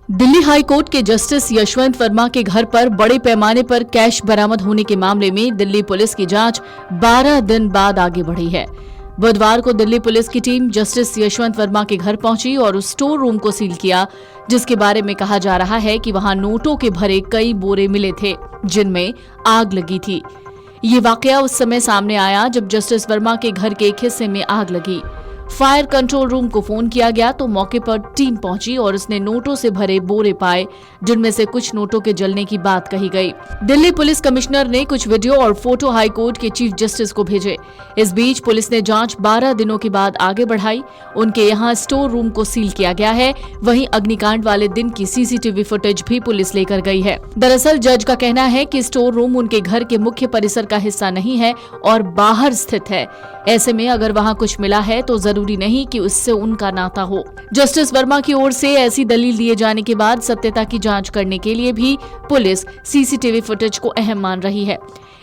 Delhi high court के justice Yashwant Verma के घर पर बड़े पैमाने पर कैश बरामद होने के मामले में दिल्ली पुलिस की जांच 12 दिन बाद आगे बढ़ी है। बुधवार को दिल्ली पुलिस की टीम जस्टिस यशवंत वर्मा के घर पहुंची और उस स्टोर रूम को सील किया, जिसके बारे में कहा जा रहा है कि वहां नोटों के भरे कई बोरे मिले थे, जिनमें आग लगी थी। ये वाकया उस समय सामने आया जब जस्टिस वर्मा के घर के एक हिस्से में आग लगी। फायर कंट्रोल रूम को फोन किया गया तो मौके पर टीम पहुंची और उसने नोटों से भरे बोरे पाए, जिनमें से कुछ नोटों के जलने की बात कही गई। दिल्ली पुलिस कमिश्नर ने कुछ वीडियो और फोटो हाई कोर्ट के चीफ जस्टिस को भेजे। इस बीच पुलिस ने जांच 12 दिनों के बाद आगे बढ़ाई। उनके यहाँ स्टोर रूम को सील किया गया है। वहीं अग्निकांड वाले दिन की सीसीटीवी फुटेज भी पुलिस लेकर गई है। दरअसल जज का कहना है कि स्टोर रूम उनके घर के मुख्य परिसर का हिस्सा नहीं है और बाहर स्थित है। ऐसे में अगर वहाँ कुछ मिला है तो जरूरी नहीं कि उससे उनका नाता हो। जस्टिस वर्मा की ओर से ऐसी दलील दिए जाने के बाद सत्यता की जांच करने के लिए भी पुलिस सीसीटीवी फुटेज को अहम मान रही है।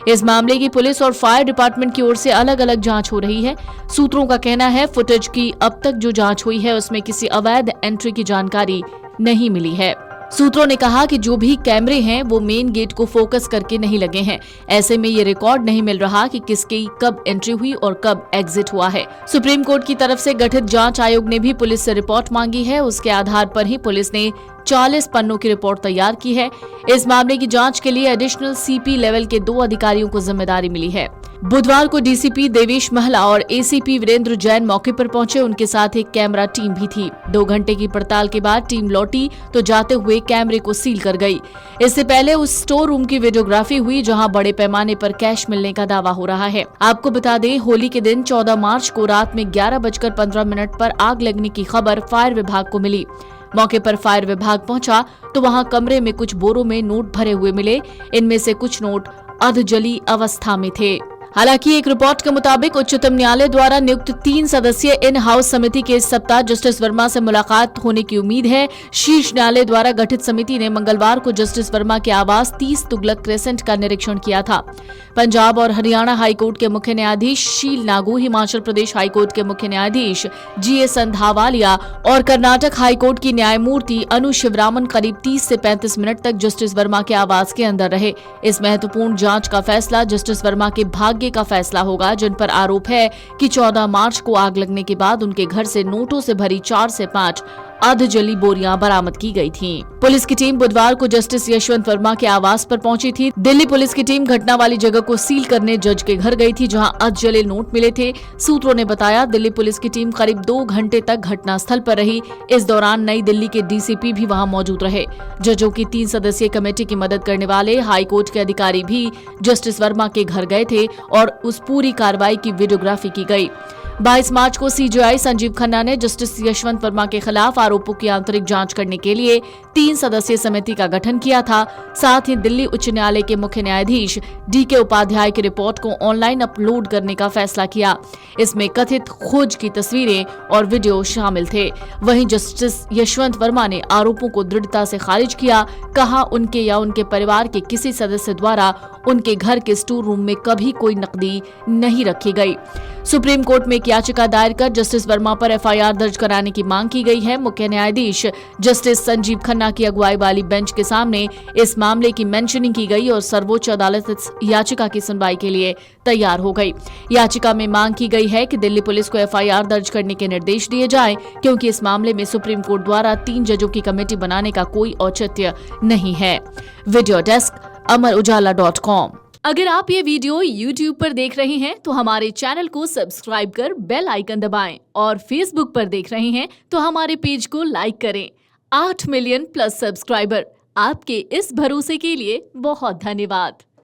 इस मामले की पुलिस और फायर डिपार्टमेंट की ओर से अलग अलग जांच हो रही है। सूत्रों का कहना है फुटेज की अब तक जो जांच हुई है उसमें किसी अवैध एंट्री की जानकारी नहीं मिली है। सूत्रों ने कहा कि जो भी कैमरे हैं वो मेन गेट को फोकस करके नहीं लगे हैं। ऐसे में ये रिकॉर्ड नहीं मिल रहा कि किसकी कब एंट्री हुई और कब एग्जिट हुआ है। सुप्रीम कोर्ट की तरफ से गठित जांच आयोग ने भी पुलिस से रिपोर्ट मांगी है। उसके आधार पर ही पुलिस ने 40 पन्नों की रिपोर्ट तैयार की है। इस मामले की जांच के लिए एडिशनल सीपी लेवल के 2 अधिकारियों को जिम्मेदारी मिली है। बुधवार को डीसीपी देवेश महला और एसीपी वीरेंद्र जैन मौके पर पहुंचे। उनके साथ एक कैमरा टीम भी थी। 2 घंटे की पड़ताल के बाद टीम लौटी तो जाते हुए कैमरे को सील कर गई। इससे पहले उस स्टोर रूम की वीडियोग्राफी हुई जहां बड़े पैमाने पर कैश मिलने का दावा हो रहा है। आपको बता दें, होली के दिन 14 मार्च को रात में 11:15 पर आग लगने की खबर फायर विभाग को मिली। मौके पर फायर विभाग पहुंचा तो वहां कमरे में कुछ बोरों में नोट भरे हुए मिले। इनमें से कुछ नोट अधजली अवस्था में थे। हालांकि एक रिपोर्ट के मुताबिक उच्चतम न्यायालय द्वारा नियुक्त 3 सदस्यीय इन हाउस समिति के इस सप्ताह जस्टिस वर्मा से मुलाकात होने की उम्मीद है। शीर्ष न्यायालय द्वारा गठित समिति ने मंगलवार को जस्टिस वर्मा के आवास 30 तुगलक क्रेसेंट का निरीक्षण किया था। पंजाब और हरियाणा हाईकोर्ट के मुख्य न्यायाधीश शील नागू, हिमाचल प्रदेश हाईकोर्ट के मुख्य न्यायाधीश जीए संधावालिया और कर्नाटक हाईकोर्ट की न्यायमूर्ति अनु शिवरामन करीब 30 से 35 मिनट तक जस्टिस वर्मा के आवास के अंदर रहे। इस महत्वपूर्ण जांच का फैसला जस्टिस वर्मा के भाग्य का फैसला होगा, जिन पर आरोप है कि 14 मार्च को आग लगने के बाद उनके घर से नोटों से भरी 4 से 5 अधजली बोरियां बरामद की गई थीं। पुलिस की टीम बुधवार को जस्टिस यशवंत वर्मा के आवास पर पहुंची थी। दिल्ली पुलिस की टीम घटना वाली जगह को सील करने जज के घर गई थी, जहां अधजले नोट मिले थे। सूत्रों ने बताया दिल्ली पुलिस की टीम करीब 2 घंटे तक घटनास्थल पर रही। इस दौरान नई दिल्ली के डीसीपी भी वहां मौजूद रहे। जजों की 3 सदस्यीय कमेटी की मदद करने वाले हाईकोर्ट के अधिकारी भी जस्टिस वर्मा के घर गए थे और उस पूरी कार्रवाई की वीडियोग्राफी की गई। 22 मार्च को सीजेआई संजीव खन्ना ने जस्टिस यशवंत वर्मा के खिलाफ आरोपों की आंतरिक जांच करने के लिए 3 सदस्यीय समिति का गठन किया था। साथ ही दिल्ली उच्च न्यायालय के मुख्य न्यायाधीश डीके उपाध्याय की रिपोर्ट को ऑनलाइन अपलोड करने का फैसला किया। इसमें कथित खोज की तस्वीरें और वीडियो शामिल थे। वहीं जस्टिस यशवंत वर्मा ने आरोपों को दृढ़ता से खारिज किया। कहा उनके या उनके परिवार के किसी सदस्य द्वारा उनके घर के स्टोर रूम में कभी कोई नकदी नहीं रखी गई। सुप्रीम कोर्ट में एक याचिका दायर कर जस्टिस वर्मा पर एफआईआर दर्ज कराने की मांग की गई है। मुख्य न्यायाधीश जस्टिस संजीव खन्ना की अगुवाई वाली बेंच के सामने इस मामले की मेंशनिंग की गई और सर्वोच्च अदालत इस याचिका की सुनवाई के लिए तैयार हो गई। याचिका में मांग की गई है कि दिल्ली पुलिस को एफआईआर दर्ज करने के निर्देश दिए जाएं, क्योंकि इस मामले में सुप्रीम कोर्ट द्वारा 3 जजों की कमेटी बनाने का कोई औचित्य नहीं है। वीडियो डेस्क अमरउजाला.com। अगर आप ये वीडियो YouTube पर देख रहे हैं तो हमारे चैनल को सब्सक्राइब कर बेल आइकन दबाएं और Facebook पर देख रहे हैं तो हमारे पेज को लाइक करें। 8 मिलियन प्लस सब्सक्राइबर, आपके इस भरोसे के लिए बहुत धन्यवाद।